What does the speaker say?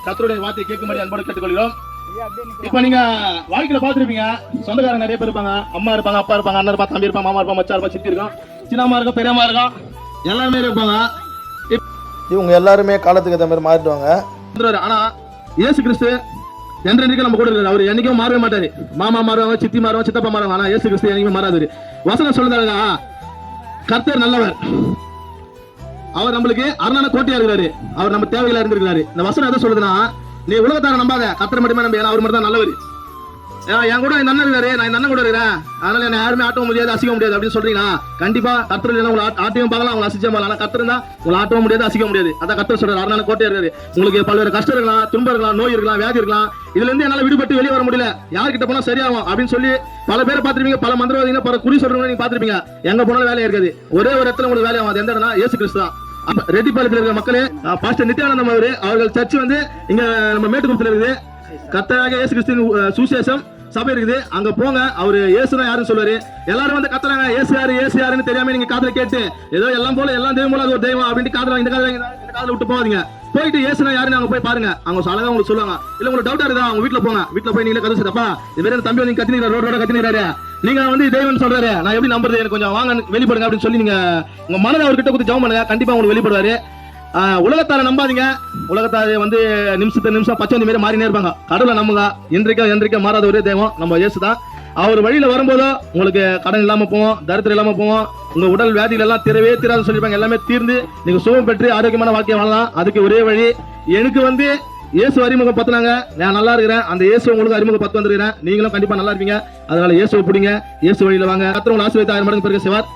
கர்த்தருடைய வார்த்தையை கேட்கும்படி அன்போடு கேட்டுக்கொள்கிறோம். இப்ப நீங்க வாழ்க்கையில பாத்துருப்பீங்க, சொந்தக்காரங்க நிறைய பேர் இருப்பாங்க. அம்மா இருப்பாங்க, அப்பா இருப்பாங்க, அண்ணன் இருப்பாங்க, தம்பி இருப்பாங்க, மாமா இருப்பாங்க, மச்சா இருப்பாங்க, சித்தி இருக்கும், சின்னம்மா இருக்கும், பெரியம்மா இருக்கும், எல்லாருமே இருப்பாங்க. இவங்க எல்லாருமே காலத்துக்கு ஏற்ற மாதிரி மாறிடுவாங்க. ஆனா இயேசு கிறிஸ்து என்றைக்கு நம்ம கூட இருக்காரு. அவர் என்னைக்கும் மாறவே மாட்டாரு. மாமா மாறுவாங்க, சித்தி மாறுவாங்க, சித்தப்பா மாறுவாங்க. ஆனா இயேசு கிறிஸ்து என்னைக்குமே மாறாது. வசனம் சொல்லுதாங்க, கர்த்தர் நல்லவர், அவர் நம்மளுக்கு அரணான கோட்டையா இருக்கிறாரு, அவர் நம்ம தேவைகளா இருந்திருக்கிறாரு. இந்த வசனம் எதை சொல்லுதுன்னா, நீ உலகத்தார நம்பாத, கர்த்தர் மட்டுமே நம்ப. அவர் மட்டும் தான் நல்லவர். என் கூட இந்த அண்ணன் இருக்காரு, நான் இந்த அண்ணன் கூட இருக்கிறேன், அதனால என்ன யாருமே ஆட்டவும் முடியாது, அசிக்க முடியாது அப்படின்னு சொல்றீங்கன்னா, கண்டிப்பா கர்த்தர் இல்லைன்னா உங்களை ஆட்டையும் பார்க்கலாம், உங்களை அசிச்சா பார்க்கலாம். ஆனா கர்த்தர் தான் உங்களை ஆட்டவும் முடியாது, அசிக்க முடியாது. அதான் கர்த்தர் சொல்றாரு, அரணான கோட்டையா இருக்காரு. உங்களுக்கு பல்வேறு கஷ்டம் இருக்கலாம், துன்பம் இருக்கலாம், நோய் இருக்கலாம், வியாதி இருக்கலாம், இதுல இருந்து என்னால விடுபட்டு வெளியே வர முடியல, யார்கிட்ட போனா சரியாகும் அப்படின்னு சொல்லி பல பேரை பார்த்திருப்பீங்க. பல மந்திரவாதிகளை, பல குறி சொல்றவங்க நீங்க பார்த்திருப்பீங்க. எங்க போனாலும் வேலையா இருக்காது. ஒரே ஒரு இடத்துல உங்களுக்கு வேலையாகும். அது எந்த இடம்னா இயேசு கிறிஸ்து தான். ரெட்டிப்பாளையத்தில் இருக்கிற மக்களே, பாஸ்டர் நித்யானந்தம் அவர்கள் சர்ச் வந்து இங்க நம்ம மேட்டுக்குளத்துல இருக்குது. கர்த்தராகிய இயேசு கிறிஸ்துவின் சுவிசேஷம் சபை இருக்குது, அங்க போங்க. அவரு இயேசுதான் யாருன்னு சொல்லுவாரு. எல்லாரும் வந்து கத்துறாங்க, இயேசு யாரு இயேசு யாருன்னு தெரியாம நீங்க காதுல கேட்டு ஏதோ எல்லாம் போல எல்லாம் தெய்வம் போல அது ஒரு தெய்வம் அப்படின்ட்டு காதுல இந்த காதுல விட்டு போவாதீங்க. போயிட்டு இயேசுனா யாருன்னு அங்க போய் பாருங்க. அவங்க அழகா உங்களுக்கு சொல்லுவாங்க. இல்ல உங்களுக்கு டவுட்டா இருக்கா, அவங்க வீட்டுல போங்க. வீட்டுல போய் நீங்க கதை சொல்றப்பா, இது வேற தம்பி வந்து கத்தினீங்க, ரோட கத்தினீராரு, நீங்க வந்து தெய்வம் சொல்றாரு, நான் எப்படி நம்புறது, எனக்கு கொஞ்சம் வாங்க வெளிப்படுங்க அப்படின்னு சொல்லி நீங்க உங்க மனதை அவர்கிட்ட கொடுத்து ஜெபம் பண்ணுங்க. கண்டிப்பா உங்களுக்கு வெளிப்படுவாரு. உலகத்தார நம்பாதீங்க. உலகத்தார வந்து நிமிஷம் பச்சை மாரி மாறினே இருப்பாங்க. கடவுளை நம்புங்க. என்றைக்கும் மாறாத ஒரே தெய்வம் நம்ம இயேசு தான். அவர் வழியில வரும்போதோ உங்களுக்கு கடன் இல்லாம போவோம், தரித்திரம் இல்லாம போவோம், உங்க உடல் வியாதிகள் எல்லாம் தீரவே தீராதுன்னு சொல்லிருப்பாங்க. எல்லாமே தீர்ந்து நீங்க சுகம் பெற்று ஆரோக்கியமான வாழ்க்கையை வாழலாம். அதுக்கு ஒரே வழி, எனக்கு வந்து இயேசு அறிமுகம் பத்துனாங்க, நான் நல்லா இருக்கிறேன். அந்த இயேசு உங்களுக்கு அறிமுகம் பத்து வந்துருக்கிறேன். நீங்களும் கண்டிப்பா நல்லா இருப்பீங்க. அதனால இயேசுவை பிடிங்க, இயேசு வழியில வாங்க. கர்த்தர் உங்களை ஆசீர்வதித்து 1000 மடங்கு பெருக செய்வார்.